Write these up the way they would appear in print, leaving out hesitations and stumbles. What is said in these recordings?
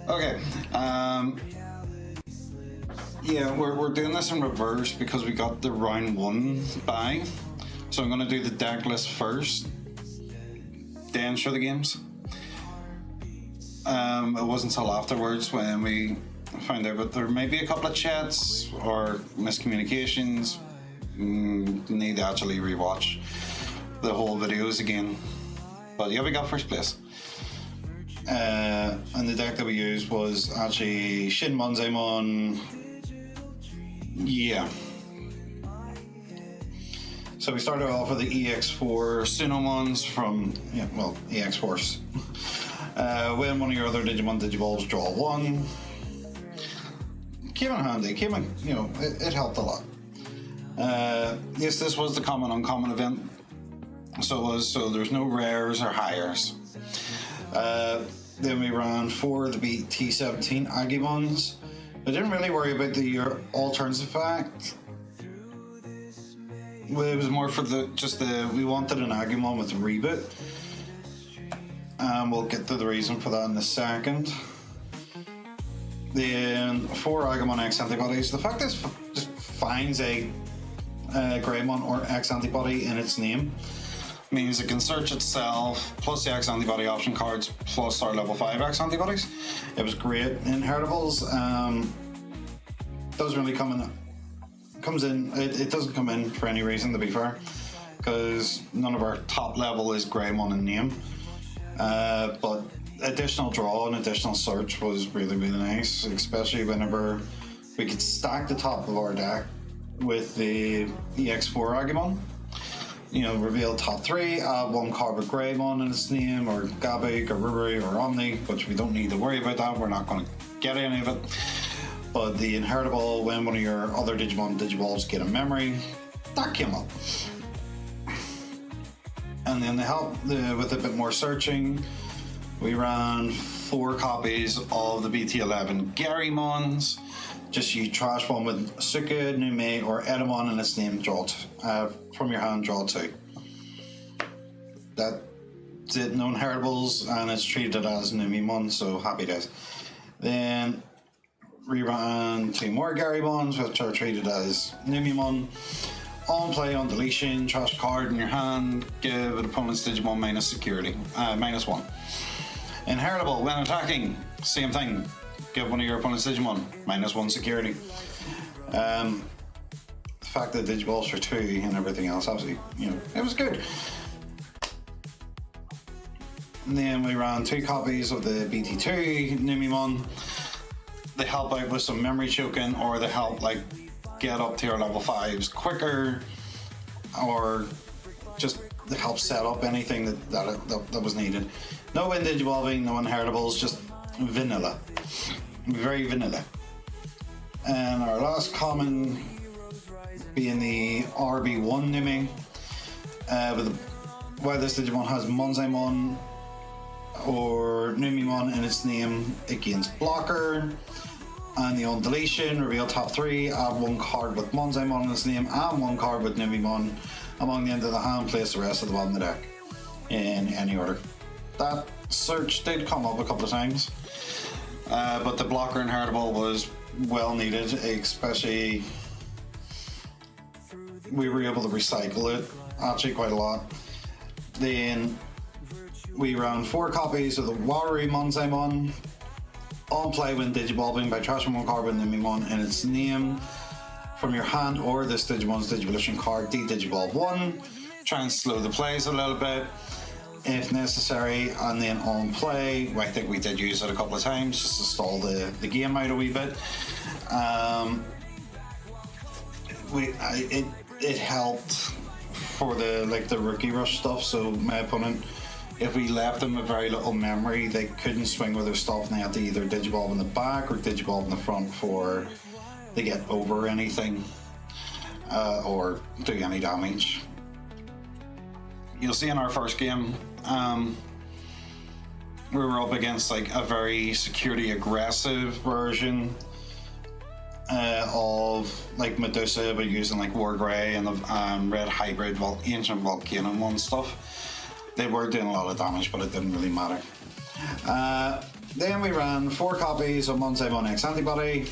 Okay. Yeah, we're doing this in reverse because we got the round one bag. So I'm going to do the deck list first, then show the games. It wasn't until afterwards when we found out that there may be a couple of chats or miscommunications. Need to actually rewatch the whole videos again. But yeah, we got first place. And the deck that we used was actually Shin Monzaemon. Yeah. So we started off with the EX4 Sunomons from, EX4s. When one of your other Digimon Digiballs draw one. Came in handy, it helped a lot. Yes, this was the common uncommon event. So there's no rares or hires. Then we ran 4 of the BT17 Agumons. I didn't really worry about the all turns effect. It was more for we wanted an Agumon with reboot. We'll get to the reason for that in a second. Then 4 Agumon X antibodies. The fact is, just finds a Greymon or X antibody in its name means it can search itself plus the X antibody option cards plus our level 5 X antibodies. It was great. Inheritables doesn't really come in. It doesn't come in for any reason, to be fair, because none of our top level is Greymon in name. But additional draw and additional search was really, really nice, especially whenever we could stack the top of our deck with the EX4 Agumon. Reveal top 3, add 1 card with Greymon in its name, or Gabig, or Ruri, or Omni, which we don't need to worry about that, we're not going to get any of it. But the inheritable, when one of your other Digimon Digiballs get a memory, that came up. And then to help with a bit more searching, we ran 4 copies of the BT11 Garymons. Just you trash one with Suka, Nume, or Edamon in its name, from your hand, draw 2. That's it, no inheritables, and it's treated as Numemon, so happy days. Then we ran 2 more Garymons, which are treated as Numemon. On play, on deletion, trash a card in your hand, give an opponent's Digimon minus security, -1. Inheritable, when attacking, same thing. Give one of your opponent's Digimon -1 security. The fact that Digiballs for 2 and everything else, obviously, it was good. And then we ran 2 copies of the BT2 Numemon. They help out with some memory choking, or they help get up to our level 5s quicker, or just to help set up anything that was needed. No wind digivolving, no inheritables, just vanilla. Very vanilla. And our last common being the RB1 Numi. While this Digimon has Monzaemon or Numemon in its name, it gains blocker. And the on deletion, reveal top 3, add 1 card with Monzaemon in its name and 1 card with Numemon among the end of the hand, place the rest of the bottom of the deck in any order. That search did come up a couple of times, but the blocker inheritable was well needed, especially we were able to recycle it actually quite a lot. Then we ran 4 copies of the Warui Monzaemon. On play, when Digivolving, by trashing 1 card with Numemon in its name from your hand or this Digimon's Digivolution card, de-Digivolve 1. Try and slow the plays a little bit if necessary, and then on play, I think we did use it a couple of times just to stall the game out a wee bit. It helped for the rookie rush stuff, so my opponent, if we left them with very little memory, they couldn't swing with their stuff, and they had to either Digivolve in the back or Digivolve in the front before they get over anything or do any damage. You'll see in our first game, we were up against a very security aggressive version of Medusa, but using War Grey and the red hybrid ancient Volcano and stuff. They were doing a lot of damage, but it didn't really matter. Then we ran 4 copies of Monzaimon X Antibody.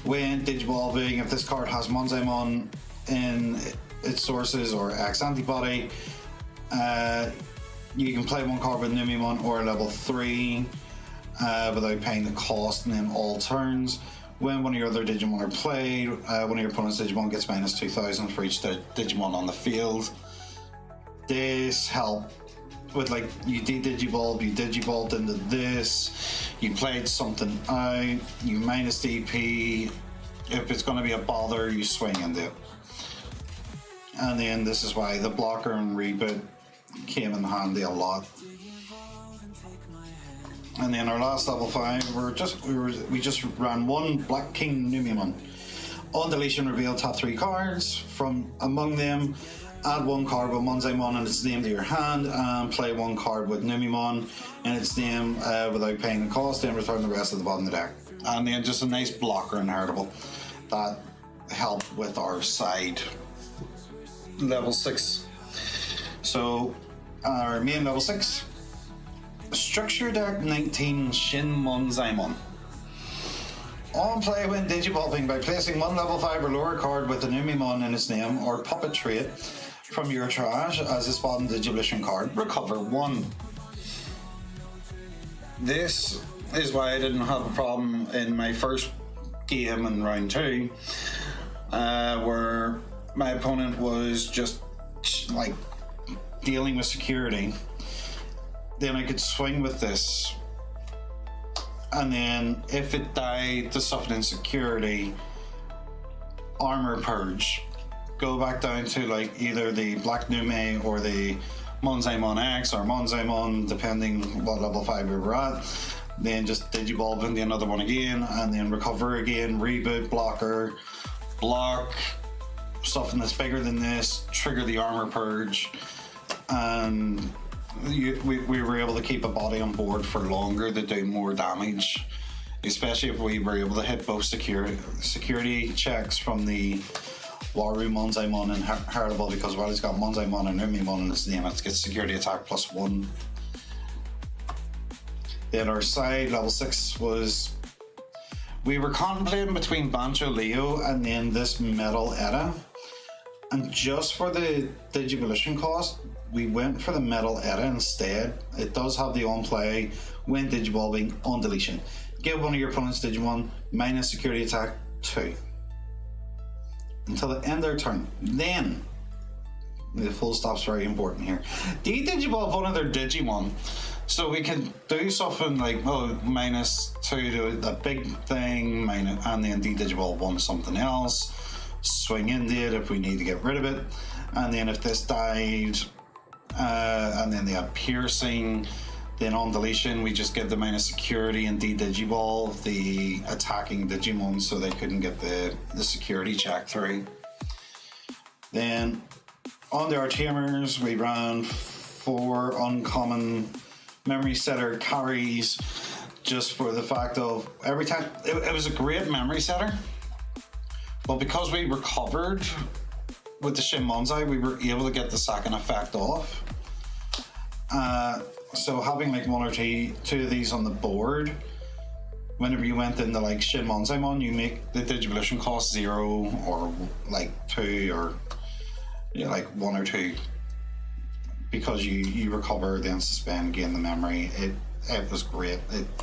When digivolving, if this card has Monzaimon in its sources or X Antibody, you can play 1 card with Numemon or level 3 without paying the cost and then all turns. When one of your other Digimon are played, one of your opponent's Digimon gets minus 2,000 for each Digimon on the field. This help with, like, you digivolved into this, you played something out, you minus DP. If it's going to be a bother, you swing into it. And then this is why the blocker and reboot came in handy a lot. And then our last level 5, we just ran 1 Black King Numemon. On deletion, reveal top 3 cards. From among them, add 1 card with Monzaimon and its name to your hand, and play 1 card with Numemon and its name without paying the cost, then return the rest of the bottom of the deck. And then just a nice blocker inheritable that helped with our side level 6. So our main level 6, structure deck 19 Shin Monzaimon. On play when digivolving, by placing 1 level 5 or lower card with a Numemon in its name or puppet trait from your trash as a spot and Digivolution card, recover 1. This is why I didn't have a problem in my first game in round 2, where my opponent was just like dealing with security. Then I could swing with this, and then if it died to soften insecurity, armor purge, go back down to like either the Black Nume or the Monzaimon X or Monzaimon, depending what level 5 we were at. Then just digivolve into another one again, and then recover again, reboot, blocker, block, something that's bigger than this, trigger the armor purge, and we were able to keep a body on board for longer to do more damage, especially if we were able to hit both security checks from the Waru Monzaimon and Heritable, because while it's got Monzaimon and Numemon in its name, it gets security attack +1. Then our side level 6 was, we were contemplating between Bancho Leo and then this Metal Edda, and just for the Digivolution cost, we went for the Metal Edda instead. It does have the on play when digivolving on deletion. Give one of your opponent's Digimon minus security attack 2 until the end of their turn. Then the full stop's very important here. Digivolve one of their Digimon. So we can do something like, -2 to the big thing, and then digivolve 1 to something else, swing into it if we need to get rid of it, and then if this died, and then they had piercing, then on deletion we just give the minus security and digivolve the attacking Digimon so they couldn't get the security check through. Then on the Artamers, we ran 4 uncommon memory setter carries, just for the fact of every time it was a great memory setter, but because we recovered with the Shin Monzai, we were able to get the second effect off. So having like 1 or 2 of these on the board, whenever you went into like Shin Monzaimon, you make the Digivolution cost 0 or like 2 or like 1 or 2, because you recover, then suspend, gain the memory. It was great.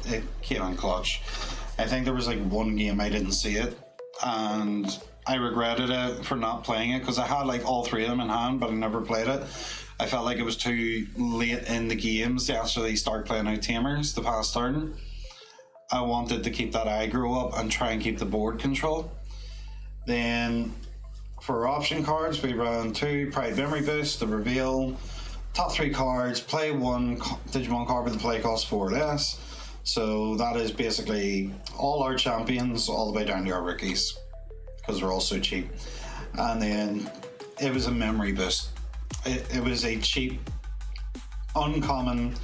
It came in clutch. I think there was like 1 game I didn't see it, and I regretted it for not playing it, because I had like all 3 of them in hand, but I never played it. I felt like it was too late in the games to actually start playing out Tamers the past turn. I wanted to keep that aggro up and try and keep the board control. Then for option cards, we ran 2 Pride Memory Boost, the reveal. Top 3 cards, play 1 Digimon card with the play cost 4 or less. So that is basically all our champions, all the way down to our rookies, because they're all so cheap. And then it was a memory boost. It was a cheap, uncommon,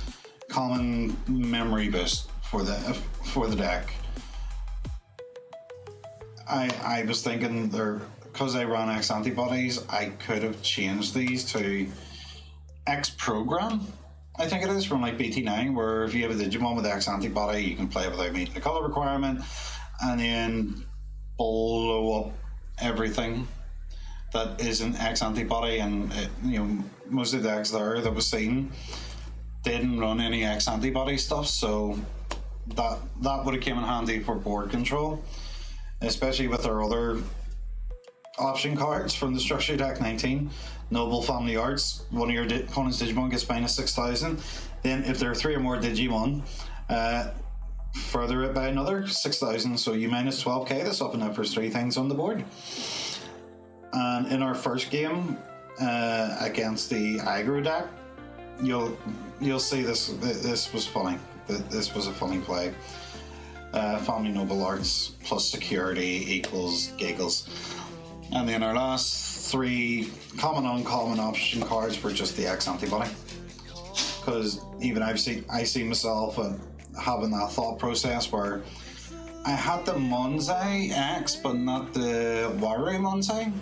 common memory boost for the deck. I was thinking there, because I ran X antibodies, I could have changed these to X program I think it is from like BT9, where if you have a Digimon with X antibody, you can play it without meeting the color requirement, and then blow up everything that isn't X antibody. And most of the decks there that was seen didn't run any X antibody stuff, so that would have came in handy for board control, especially with our other option cards from the structure deck 19. Noble Family Arts, one of your opponent's Digimon gets minus 6,000. Then if there are 3 or more Digimon, further it by another 6,000, so you minus 12k. This up and up for 3 things on the board. And in our first game against the aggro deck, you'll see this was funny. This was a funny play. Family Noble Arts plus security equals giggles. And then our last 3 common uncommon option cards were just the X antibody, because even I see myself having that thought process where I had the monzi X but not the Waru monzi.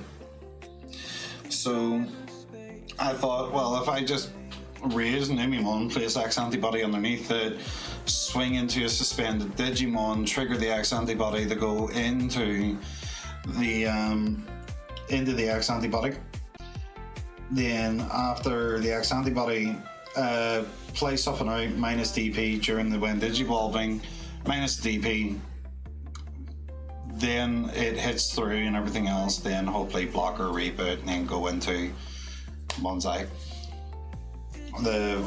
So I thought, well, if I just raise an Imimon, place X antibody underneath it, swing into a suspended Digimon, trigger the X antibody to go into the X antibody. Then after the X antibody, play something out minus DP during the when digivolving, minus DP. Then it hits through and everything else. Then hopefully block or reboot, and then go into Monzi,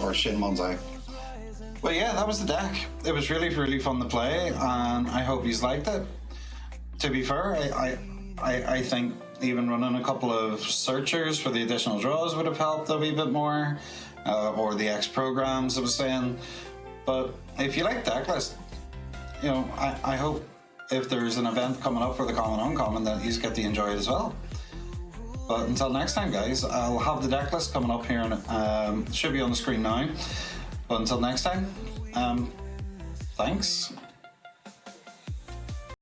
or Shin Monzi. But yeah, that was the deck. It was really, really fun to play, and I hope you liked it. To be fair, I think even running a couple of searchers for the additional draws would have helped a wee bit more, or the X programs I was saying. But if you like decklist, I hope if there's an event coming up for the common uncommon that you get to enjoy it as well. But until next time, guys, I'll have the decklist coming up here, and should be on the screen now. But until next time, thanks.